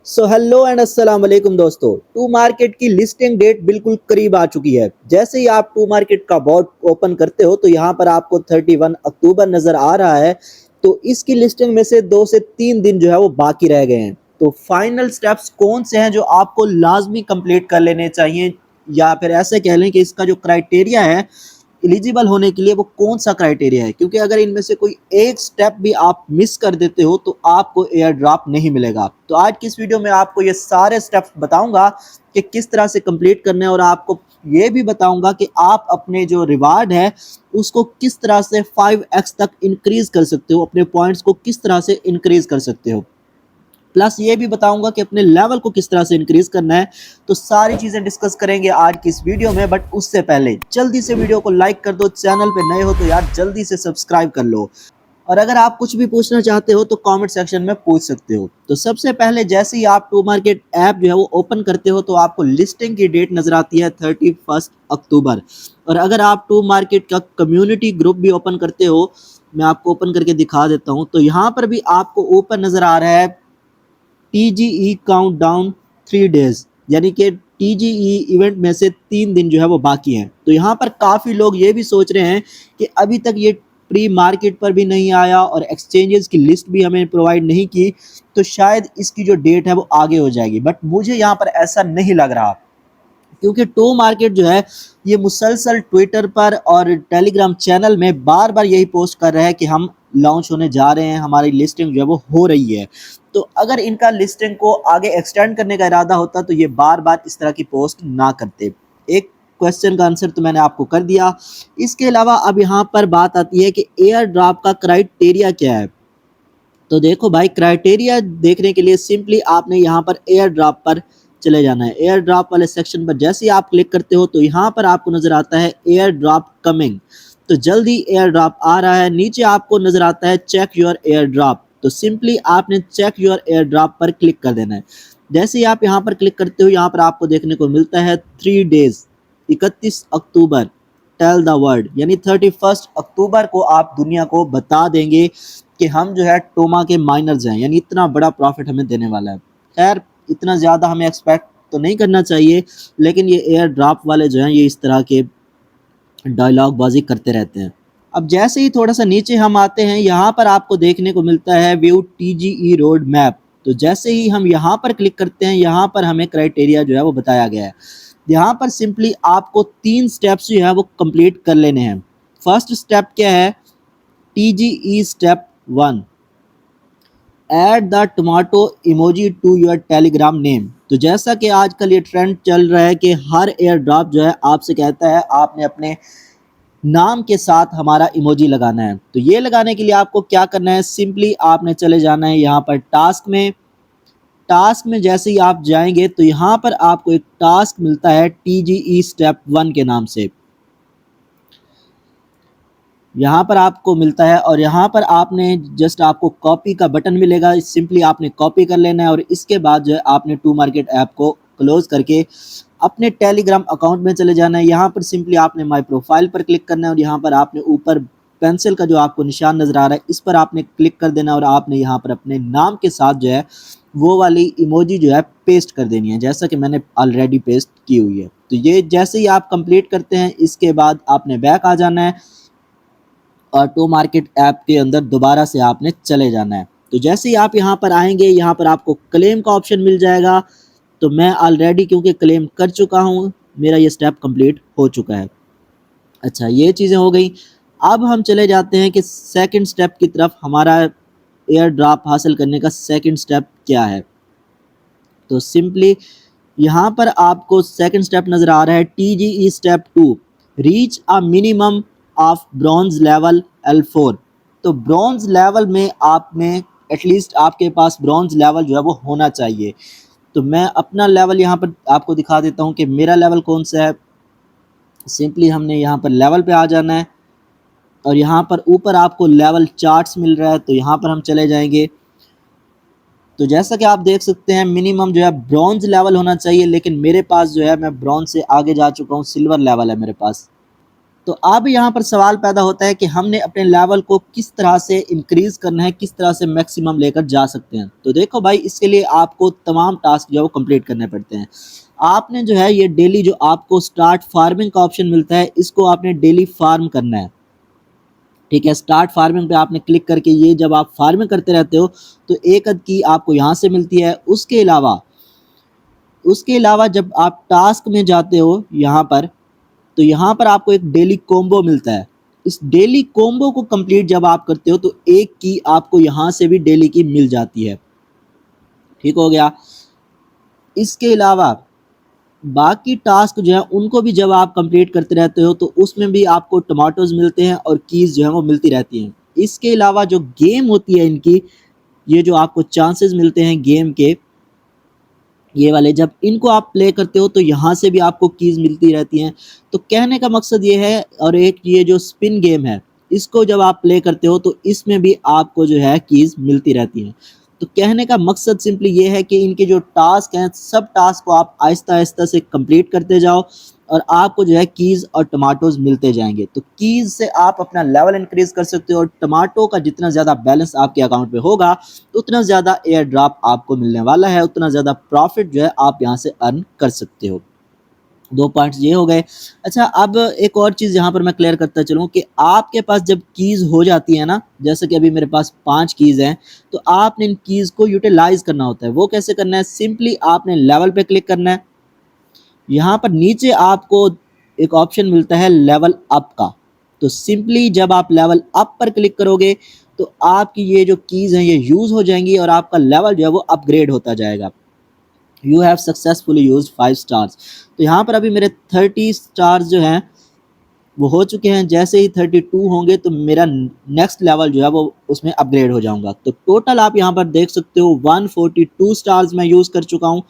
So hello and अस्सलाम वालेकुम दोस्तों। टू मार्केट की लिस्टिंग डेट बिल्कुल करीब आ चुकी है। जैसे ही आप टू मार्केट का बॉट ओपन करते हो तो यहाँ पर आपको 31 अक्टूबर नज़र आ रहा है। तो इसकी लिस्टिंग में से 2 से 3 दिन जो है वो बाकी रह गए हैं। तो फाइनल स्टेप्स कौन से हैं जो आपको लाजमी कंप्लीट कर लेने चाहिए, या फिर ऐसे कह लें कि इसका जो क्राइटेरिया है एलिजिबल होने के लिए वो कौन सा क्राइटेरिया है, क्योंकि अगर इनमें से कोई एक स्टेप भी आप मिस कर देते हो तो आपको एयर ड्रॉप नहीं मिलेगा। तो आज की इस वीडियो में आपको ये सारे स्टेप्स बताऊंगा कि किस तरह से कंप्लीट करने हैं, और आपको ये भी बताऊंगा कि आप अपने जो रिवार्ड है उसको किस तरह से 5x तक इंक्रीज कर सकते हो, अपने पॉइंट्स को किस तरह से इंक्रीज कर सकते हो। प्लस ये भी बताऊंगा कि अपने लेवल को किस तरह से इंक्रीज करना है। तो सारी चीजें डिस्कस करेंगे आज की इस वीडियो में, बट उससे पहले जल्दी से वीडियो को लाइक कर दो। चैनल पे नए हो तो यार जल्दी से सब्सक्राइब कर लो, और अगर आप कुछ भी पूछना चाहते हो तो कमेंट सेक्शन में पूछ सकते हो। तो सबसे पहले जैसे ही आप टू मार्केट ऐप जो है वो ओपन करते हो तो आपको लिस्टिंग की डेट नजर आती है 31 अक्टूबर। और अगर आप टू मार्केट का कम्युनिटी ग्रुप भी ओपन करते हो, मैं आपको ओपन करके दिखा देता हूँ, तो यहाँ पर भी आपको ऊपर नजर आ रहा है TGE काउंटडाउन 3 डेज, यानी कि TGE इवेंट में से 3 दिन जो है वो बाकी हैं। तो यहाँ पर काफ़ी लोग ये भी सोच रहे हैं कि अभी तक ये प्री मार्केट पर भी नहीं आया और एक्सचेंजेस की लिस्ट भी हमें प्रोवाइड नहीं की, तो शायद इसकी जो डेट है वो आगे हो जाएगी। बट मुझे यहाँ पर ऐसा नहीं लग रहा, क्योंकि टू मार्केट जो है ये मुसलसल ट्विटर पर और टेलीग्राम चैनल में बार बार यही पोस्ट कर रहा है कि हम लॉन्च होने जा रहे हैं, हमारी लिस्टिंग जो है वो हो रही है। तो अगर इनका लिस्टिंग को आगे एक्सटेंड करने का इरादा होता तो ये बार बार इस तरह की पोस्ट ना करते। एक क्वेश्चन का आंसर तो मैंने आपको कर दिया। इसके अलावा अब यहाँ पर बात आती है कि एयर ड्रॉप का क्राइटेरिया क्या है। तो देखो भाई, क्राइटेरिया देखने के लिए सिंपली आपने यहाँ पर एयर ड्रॉप पर चले जाना है। एयर ड्रॉप वाले सेक्शन पर जैसे ही आप क्लिक करते हो तो यहाँ पर आपको नजर आता है एयर ड्रॉप कमिंग। तो जल्दी एयर ड्रॉप आ रहा है। नीचे आपको नजर आता है चेक योर एयर ड्रॉप। तो सिंपली आपने चेक योर एयर ड्रॉप पर क्लिक कर देना है। जैसे ही आप यहाँ पर क्लिक करते हो, यहाँ पर आपको देखने को मिलता है 3 days, 31 October, tell the world, यानी 31 अक्टूबर को आप दुनिया को बता देंगे कि हम जो है टोमा के माइनर्स हैं, यानी इतना बड़ा प्रॉफिट हमें देने वाला है। खैर, इतना ज़्यादा हमें एक्सपेक्ट तो नहीं करना चाहिए, लेकिन ये एयर ड्रॉप वाले जो हैं ये इस तरह के डायलॉग बाजी करते रहते हैं। अब जैसे ही थोड़ा सा नीचे हम आते हैं, यहाँ पर आपको देखने को मिलता है व्यू TGE रोड मैप। तो जैसे ही हम यहाँ पर क्लिक करते हैं, यहाँ पर हमें क्राइटेरिया जो है वो बताया गया है। यहाँ पर सिंपली आपको 3 स्टेप्स जो है वो कंप्लीट कर लेने हैं। फर्स्ट स्टेप क्या है? TGE step 1, add the tomato emoji to your Telegram name. तो जैसा कि आजकल ये ट्रेंड चल रहा है कि हर एयर ड्रॉप जो है आपसे कहता है आपने अपने नाम के साथ हमारा इमोजी लगाना है। तो ये लगाने के लिए आपको क्या करना है? सिंपली आपने चले जाना है यहाँ पर टास्क में। टास्क में जैसे ही आप जाएंगे तो यहाँ पर आपको एक टास्क मिलता है TGE स्टेप 1 के नाम से। यहाँ पर आपको मिलता है और यहाँ पर आपने जस्ट आपको कॉपी का बटन मिलेगा। सिंपली आपने कॉपी कर लेना है और इसके बाद जो है आपने टू मार्केट ऐप को क्लोज करके अपने टेलीग्राम अकाउंट में चले जाना है। यहाँ पर सिंपली आपने माय प्रोफाइल पर क्लिक करना है और यहाँ पर आपने ऊपर पेंसिल का जो आपको निशान नज़र आ रहा है इस पर आपने क्लिक कर देना है और आपने यहाँ पर अपने नाम के साथ जो है वो वाली इमोजी जो है पेस्ट कर देनी है, जैसा कि मैंने ऑलरेडी पेस्ट की हुई है। तो ये जैसे ही आप कंप्लीट करते हैं, इसके बाद आपने बैक आ जाना है और टू मार्केट ऐप के अंदर दोबारा से आपने चले जाना है। तो जैसे ही आप यहाँ पर आएंगे, यहाँ पर आपको क्लेम का ऑप्शन मिल जाएगा। तो मैं ऑलरेडी क्योंकि क्लेम कर चुका हूँ, मेरा ये स्टेप कंप्लीट हो चुका है। अच्छा, ये चीज़ें हो गई। अब हम चले जाते हैं कि सेकंड स्टेप की तरफ। हमारा एयर ड्रॉप हासिल करने का सेकंड स्टेप क्या है? तो सिंपली यहाँ पर आपको सेकंड स्टेप नज़र आ रहा है TGE step 2, reach a minimum of bronze level L4। तो ब्रॉन्ज लेवल में आपने एटलीस्ट आपके पास ब्रॉन्ज लेवल जो है वो होना चाहिए। तो मैं अपना लेवल यहाँ पर आपको दिखा देता हूँ कि मेरा लेवल कौन सा है। सिंपली हमने यहाँ पर लेवल पे आ जाना है और यहाँ पर ऊपर आपको लेवल चार्ट्स मिल रहा है, तो यहाँ पर हम चले जाएंगे। तो जैसा कि आप देख सकते हैं मिनिमम जो है ब्रॉन्ज लेवल होना चाहिए, लेकिन मेरे पास जो है मैं ब्रॉन्ज से आगे जा चुका हूँ, सिल्वर लेवल है मेरे पास। तो अब यहाँ पर सवाल पैदा होता है कि हमने अपने लेवल को किस तरह से इंक्रीज़ करना है, किस तरह से मैक्सिमम लेकर जा सकते हैं। तो देखो भाई, इसके लिए आपको तमाम टास्क जो है वो कंप्लीट करने पड़ते हैं। आपने जो है ये डेली जो आपको स्टार्ट फार्मिंग का ऑप्शन मिलता है, इसको आपने डेली फार्म करना है। ठीक है, स्टार्ट फार्मिंग पे आपने क्लिक करके ये जब आप फार्मिंग करते रहते हो तो एक अद की आपको यहाँ से मिलती है। उसके अलावा जब आप टास्क में जाते हो यहाँ पर, तो यहाँ पर आपको एक डेली कॉम्बो मिलता है। इस डेली कॉम्बो को कंप्लीट जब आप करते हो तो एक की आपको यहाँ से भी डेली की मिल जाती है। ठीक हो गया। इसके अलावा बाकी टास्क जो है उनको भी जब आप कंप्लीट करते रहते हो तो उसमें भी आपको टमाटोज मिलते हैं और कीज जो है वो मिलती रहती हैं। इसके अलावा जो गेम होती है इनकी, ये जो आपको चांसेस मिलते हैं गेम के, ये वाले जब इनको आप प्ले करते हो तो यहाँ से भी आपको कीज मिलती रहती हैं। तो कहने का मकसद ये है, और एक ये जो स्पिन गेम है, इसको जब आप प्ले करते हो तो इसमें भी आपको जो है कीज मिलती रहती हैं। तो कहने का मकसद सिंपली ये है कि इनके जो टास्क हैं, सब टास्क को आप आहिस्ता आहिस्ता से कंप्लीट करते जाओ और आपको जो है कीज़ और टमाटोज मिलते जाएंगे। तो कीज़ से आप अपना लेवल इंक्रीज कर सकते हो और टमाटो का जितना ज़्यादा बैलेंस आपके अकाउंट में होगा तो उतना ज़्यादा एयर ड्रॉप आपको मिलने वाला है, उतना ज़्यादा प्रॉफिट जो है आप यहाँ से अर्न कर सकते हो। 2 पॉइंट्स ये हो गए। अच्छा, अब एक और चीज़ यहाँ पर मैं क्लियर करता चलूँ कि आपके पास जब कीज़ हो जाती है ना, जैसे कि अभी मेरे पास 5 कीज़ हैं, तो आपने इन कीज़ को यूटिलाइज़ करना होता है। वो कैसे करना है? सिंपली आपने लेवल पे क्लिक करना है। यहाँ पर नीचे आपको एक ऑप्शन मिलता है लेवल अप का। तो सिंपली जब आप लेवल अप पर क्लिक करोगे तो आपकी ये जो कीज़ हैं ये यूज़ हो जाएंगी और आपका लेवल जो है वो अपग्रेड होता जाएगा। You have successfully use 5 stars. तो यहाँ पर अभी मेरे 30 स्टार्स जो हैं वो हो चुके हैं। जैसे ही 32 होंगे तो मेरा नेक्स्ट लेवल जो है वो उसमें अपग्रेड हो जाऊंगा। तो टोटल आप यहाँ पर देख सकते हो 142 स्टार्स मैं यूज़ कर चुका हूँ।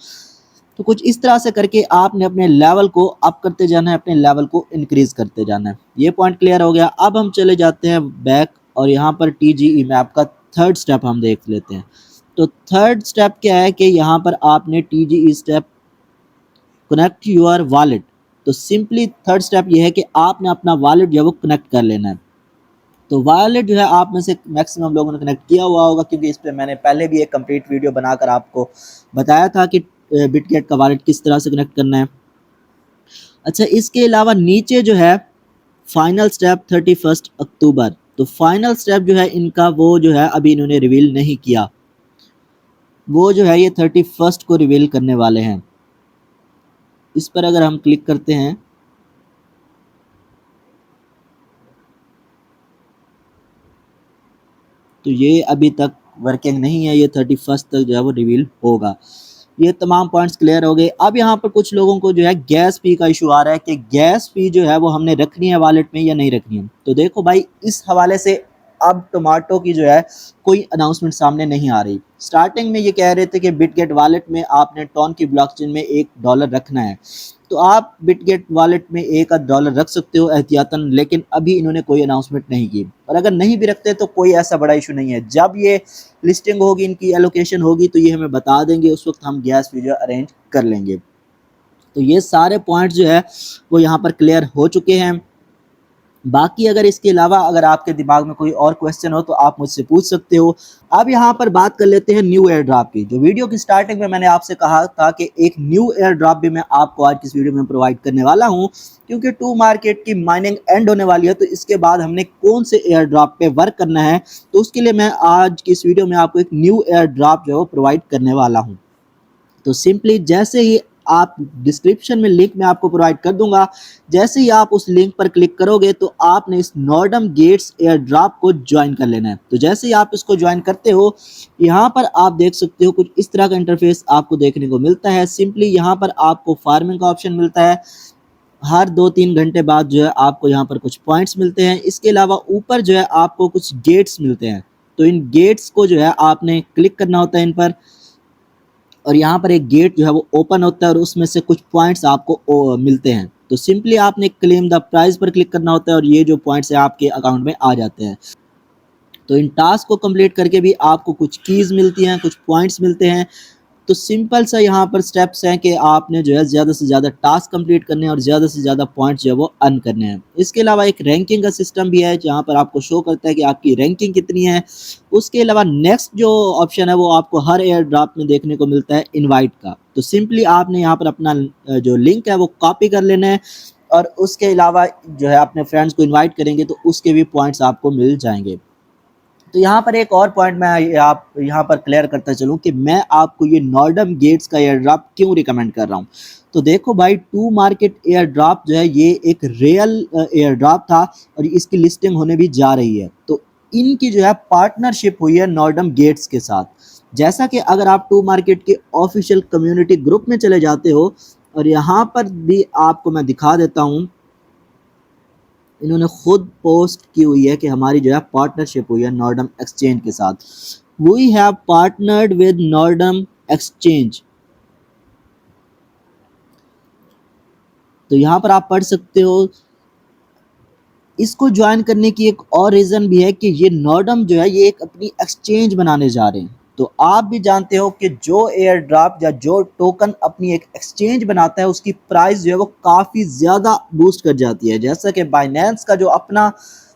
तो कुछ इस तरह से करके आपने अपने लेवल को अप करते जाना है, अपने लेवल को इंक्रीज़ करते जाना है। ये पॉइंट क्लियर हो गया। अब हम चले जाते हैं बैक और यहाँ पर TGE मैप का थर्ड स्टेप हम देख लेते हैं। तो थर्ड स्टेप क्या है कि यहाँ पर आपने TGE step connect your wallet. तो सिंपली थर्ड स्टेप ये है कि आपने अपना वॉलेट जो है वो कनेक्ट कर लेना है। तो वॉलेट जो है आप में से मैक्सिमम लोगों ने कनेक्ट किया हुआ होगा, क्योंकि इस पर मैंने पहले भी एक कंप्लीट वीडियो बनाकर आपको बताया था कि बिटगेट का वॉलेट किस तरह से कनेक्ट करना है। अच्छा, इसके अलावा नीचे जो है फाइनल स्टेप 31 अक्टूबर। तो फाइनल स्टेप जो है इनका वो जो है अभी इन्होंने रिवील नहीं किया, वो जो है ये 31 को रिवील करने वाले हैं। इस पर अगर हम क्लिक करते हैं तो ये अभी तक वर्किंग नहीं है, ये 31 तक जो है वो रिवील होगा। ये तमाम पॉइंट्स क्लियर हो गए। अब यहाँ पर कुछ लोगों को जो है गैस फी का इशू आ रहा है कि गैस फी जो है वो हमने रखनी है वॉलेट में या नहीं रखनी है। तो देखो भाई, इस हवाले से अब टोमाटो की जो है कोई अनाउंसमेंट सामने नहीं आ रही। स्टार्टिंग में ये कह रहे थे कि बिटगेट वॉलेट में आपने टॉन की ब्लॉकचेन में $1 रखना है, तो आप बिटगेट वॉलेट में $1 रख सकते हो एहतियातन, लेकिन अभी इन्होंने कोई अनाउंसमेंट नहीं की। और अगर नहीं भी रखते तो कोई ऐसा बड़ा इशू नहीं है। जब ये लिस्टिंग होगी, इनकी एलोकेशन होगी, तो ये हमें बता देंगे, उस वक्त हम गैस फी जो अरेंज कर लेंगे। तो ये सारे पॉइंट्स जो है वो यहाँ पर क्लियर हो चुके हैं। बाकी अगर इसके अलावा अगर आपके दिमाग में कोई और क्वेश्चन हो तो आप मुझसे पूछ सकते हो। अब यहाँ पर बात कर लेते हैं न्यू एयर ड्रॉप की। जो वीडियो की स्टार्टिंग में मैंने आपसे कहा था कि एक न्यू एयर ड्रॉप भी मैं आपको आज की इस वीडियो में प्रोवाइड करने वाला हूँ, क्योंकि टू मार्केट की माइनिंग एंड होने वाली है। तो इसके बाद हमने कौन से एयर ड्रॉप पे वर्क करना है, तो उसके लिए मैं आज की इस वीडियो में आपको एक न्यू एयर ड्रॉप जो है वो प्रोवाइड करने वाला हूँ। तो सिंपली जैसे ही आप डिस्क्रिप्शन में लिंक मैं आपको प्रोवाइड कर दूंगा, जैसे ही आप उस लिंक पर क्लिक करोगे तो आपने इस नॉर्डम गेट्स एयर ड्रॉप को ज्वाइन कर लेना है। तो जैसे ही आप इसको ज्वाइन करते हो, यहाँ पर आप देख सकते हो कुछ इस तरह का इंटरफेस आपको देखने को मिलता है। सिंपली यहाँ पर आपको फार्मिंग का ऑप्शन मिलता है। हर 2-3 घंटे बाद जो है आपको यहाँ पर कुछ पॉइंट्स मिलते हैं। इसके अलावा ऊपर जो है आपको कुछ गेट्स मिलते हैं। तो इन गेट्स को जो है आपने क्लिक करना होता है इन पर, और यहाँ पर एक गेट जो है वो ओपन होता है और उसमें से कुछ पॉइंट्स आपको मिलते हैं। तो सिंपली आपने क्लेम द प्राइस पर क्लिक करना होता है और ये जो पॉइंट्स है आपके अकाउंट में आ जाते हैं। तो इन टास्क को कंप्लीट करके भी आपको कुछ कीज़ मिलती हैं, कुछ पॉइंट्स मिलते हैं। तो सिंपल सा यहाँ पर स्टेप्स हैं कि आपने जो है ज़्यादा से ज़्यादा टास्क कंप्लीट करने हैं और ज़्यादा से ज़्यादा पॉइंट्स जो है वो अर्न करने हैं। इसके अलावा एक रैंकिंग का सिस्टम भी है जहाँ पर आपको शो करता है कि आपकी रैंकिंग कितनी है। उसके अलावा नेक्स्ट जो ऑप्शन है वो आपको हर एयर ड्रॉप में देखने को मिलता है इनवाइट का। तो सिंपली आपने यहाँ पर अपना जो लिंक है वो कॉपी कर लेना है और उसके अलावा जो है अपने फ्रेंड्स को इनवाइट करेंगे तो उसके भी पॉइंट्स आपको मिल जाएंगे। तो यहाँ पर एक और पॉइंट मैं आप यहाँ पर क्लियर करता चलूँ कि मैं आपको ये नॉर्डम गेट्स का एयर ड्रॉप क्यों रिकमेंड कर रहा हूँ। तो देखो भाई, टू मार्केट एयर ड्रॉप जो है ये एक रियल एयर ड्रॉप था और इसकी लिस्टिंग होने भी जा रही है। तो इनकी जो है पार्टनरशिप हुई है नॉर्डम गेट्स के साथ। जैसा कि अगर आप टू मार्केट के ऑफिशियल कम्युनिटी ग्रुप में चले जाते हो और यहाँ पर भी आपको मैं दिखा देता हूँ, इन्होंने खुद पोस्ट की हुई है कि हमारी जो है पार्टनरशिप हुई है नॉर्डम एक्सचेंज के साथ। We have partnered with Nordam exchange. तो यहाँ पर आप पढ़ सकते हो। इसको ज्वाइन करने की एक और रीज़न भी है कि ये नॉर्डम जो है ये एक अपनी एक्सचेंज बनाने जा रहे हैं। तो आप भी जानते हो कि जो एयर ड्रॉप या जो टोकन अपनी एक एक्सचेंज बनाता है उसकी प्राइस जो है वो काफ़ी ज़्यादा बूस्ट कर जाती है। जैसा कि बाइनेंस का जो अपना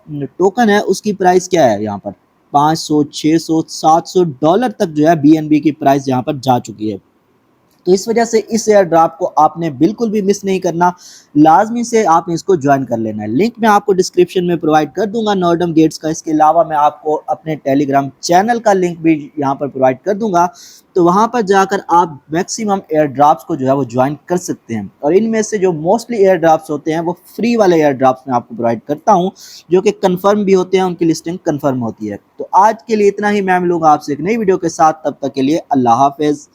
टोकन है उसकी प्राइस क्या है यहाँ पर 500, 600, $700 तक जो है BNB की प्राइस यहाँ पर जा चुकी है। तो इस वजह से इस एयर ड्रॉप को आपने बिल्कुल भी मिस नहीं करना, लाजमी से आपने इसको ज्वाइन कर लेना है। लिंक मैं आपको डिस्क्रिप्शन में प्रोवाइड कर दूंगा नॉर्डम गेट्स का। इसके अलावा मैं आपको अपने टेलीग्राम चैनल का लिंक भी यहाँ पर प्रोवाइड कर दूंगा। तो वहाँ पर जाकर आप मैक्सिमम एयर ड्रॉप्स को जो है वो ज्वाइन कर सकते हैं और इनमें से जो मोस्टली एयर ड्रॉप्स होते हैं वो फ्री वाले एयर ड्रॉप्स मैं आपको प्रोवाइड करता हूँ जो कि कंफर्म भी होते हैं, उनकी लिस्टिंग कंफर्म होती है। तो आज के लिए इतना ही। मैं मिलूंगा आपसे एक नई वीडियो के साथ, तब तक के लिए अल्लाह हाफिज़।